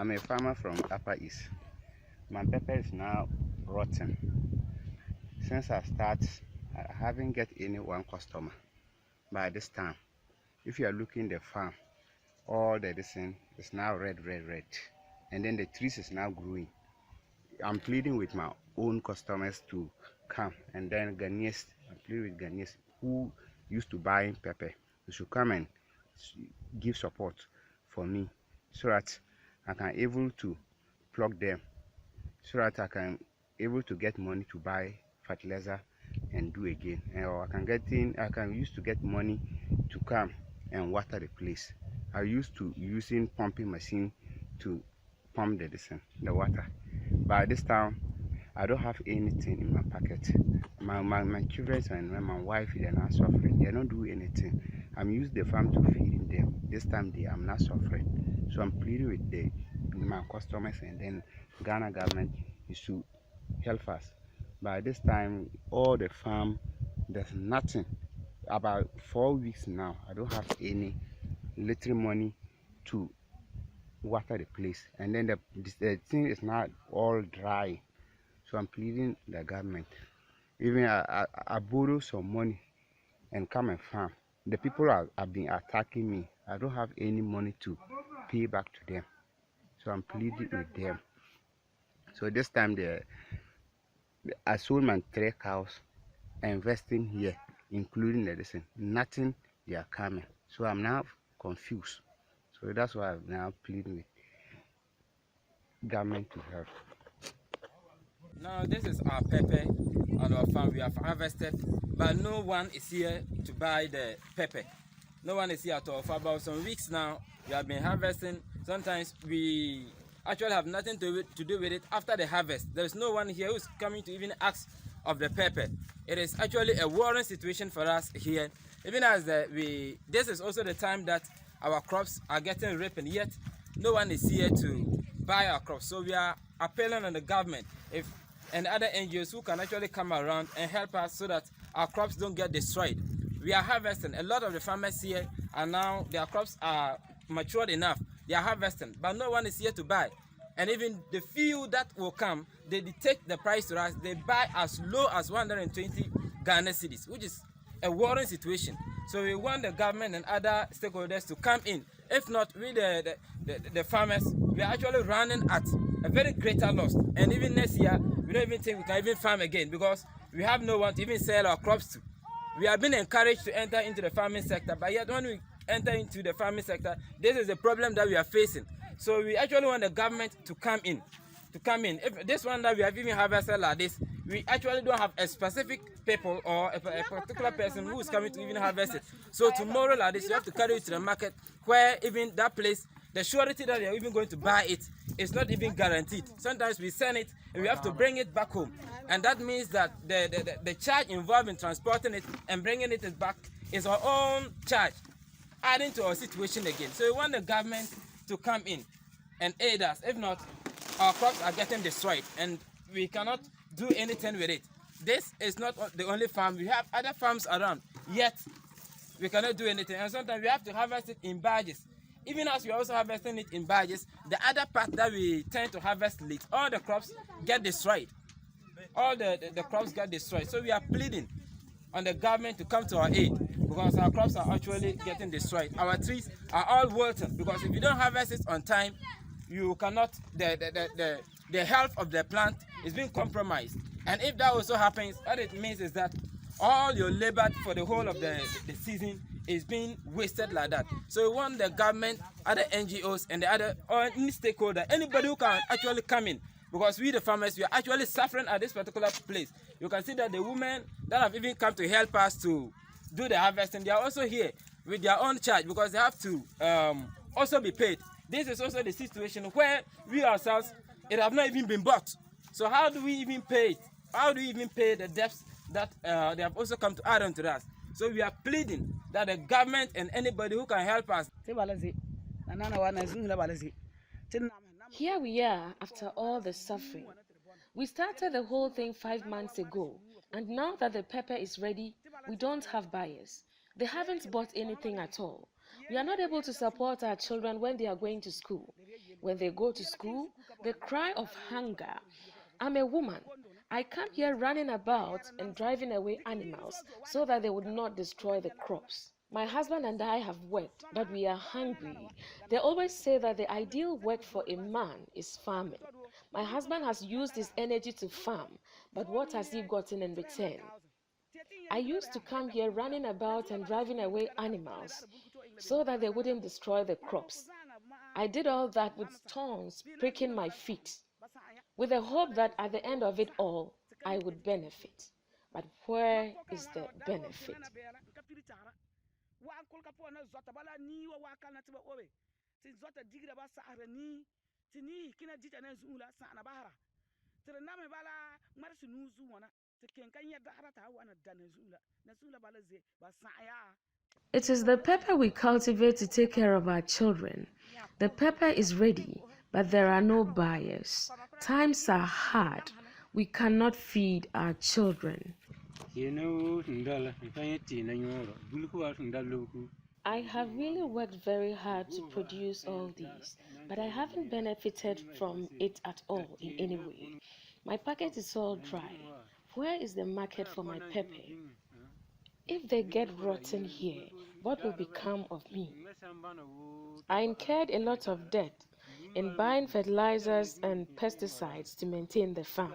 I'm a farmer from Upper East. My pepper is now rotten. Since I started, I haven't get any one customer. By this time, if you are looking the farm, all the thing is now red, and then the trees is now growing. I'm pleading with my own customers to come, and then Ghanaians, I'm pleading with Ghanaians who used to buy pepper. You should come and give support for me so that I can able to plug them, so that I can able to get money to buy fertilizer and do again, or I can use to get money to come and water the place. I used to using pumping machine to pump the water. By this time, I don't have anything in my pocket. My children and my wife, they're not suffering. They don't do anything. I'm using the farm to feed them. This time I'm not suffering. So I'm pleading with my customers, and then Ghana government is to help us. By this time, all the farm, there's nothing. About 4 weeks now, I don't have any little money to water the place, and then the thing is not all dry. So I'm pleading the government. Even I borrow some money and come and farm. The people have been attacking me. I don't have any money to pay back to them. So I'm pleading with them. So this time I sold my 3 cows, investing here, including the medicine. Nothing, they are coming. So I'm now confused. So that's why I'm now pleading with government to help. Now this is our pepper on our farm. We have harvested, but no one is here to buy the pepper. No one is here at all. For about some weeks now, we have been harvesting. Sometimes we actually have nothing to do with it after the harvest. There is no one here who is coming to even ask of the pepper. It is actually a worrying situation for us here. Even as this is also the time that our crops are getting ripened, yet no one is here to buy our crops. So we are appealing on the government and other NGOs who can actually come around and help us so that our crops don't get destroyed. We are harvesting. A lot of the farmers here are now, their crops are matured enough. They are harvesting, but no one is here to buy. And even the few that will come, they dictate the price to us. They buy as low as 120 Ghana cedis, which is a worrying situation. So we want the government and other stakeholders to come in. If not, we the farmers, we are actually running at a very greater loss. And even next year, we don't even think we can even farm again because we have no one to even sell our crops to. We have been encouraged to enter into the farming sector, but yet when we enter into the farming sector, this is the problem that we are facing. So we actually want the government to come in. If this one that we have even harvested like this, we actually don't have a specific people or a particular person who is coming to even harvest it. So tomorrow like this, you have to carry it to the market where even that place, the surety that they are even going to buy it is not even guaranteed. Sometimes we send it and we have to bring it back home. And that means that the charge involved in transporting it and bringing it back is our own charge, adding to our situation again. So we want the government to come in and aid us. If not, our crops are getting destroyed and we cannot do anything with it. This is not the only farm. We have other farms around, yet we cannot do anything. And sometimes we have to harvest it in barges. Even as we are also harvesting it in barges, the other part that we tend to harvest late, all the crops get destroyed. All the crops get destroyed. So we are pleading on the government to come to our aid because our crops are actually getting destroyed. Our trees are all wilting because if you don't harvest it on time, you cannot, the health of the plant is being compromised. And if that also happens, what it means is that all your labor for the whole of the season is being wasted like that. So we want the government, other NGOs, and the other any stakeholder, anybody who can actually come in, because we the farmers, we are actually suffering at this particular place. You can see that the women that have even come to help us to do the harvesting, they are also here with their own charge because they have to also be paid. This is also the situation where we ourselves, it have not even been bought. So how do we even pay it? How do we even pay the debts that they have also come to add on to us? So we are pleading that the government and anybody who can help us. Here we are after all the suffering. We started the whole thing 5 months ago, and now that the pepper is ready, we don't have buyers. They haven't bought anything at all. We are not able to support our children when they are going to school. When they go to school, they cry of hunger. I'm a woman. I come here running about and driving away animals so that they would not destroy the crops. My husband and I have worked, but we are hungry. They always say that the ideal work for a man is farming. My husband has used his energy to farm, but what has he gotten in return? I used to come here running about and driving away animals so that they wouldn't destroy the crops. I did all that with thorns pricking my feet, with the hope that at the end of it all, I would benefit. But where is the benefit? It is the pepper we cultivate to take care of our children. The pepper is ready, but there are no buyers. Times are hard. We cannot feed our children. I have really worked very hard to produce all these, but I haven't benefited from it at all in any way. My pocket is all dry. Where is the market for my pepper? If they get rotten here, what will become of me? I incurred a lot of debt in buying fertilizers and pesticides to maintain the farm.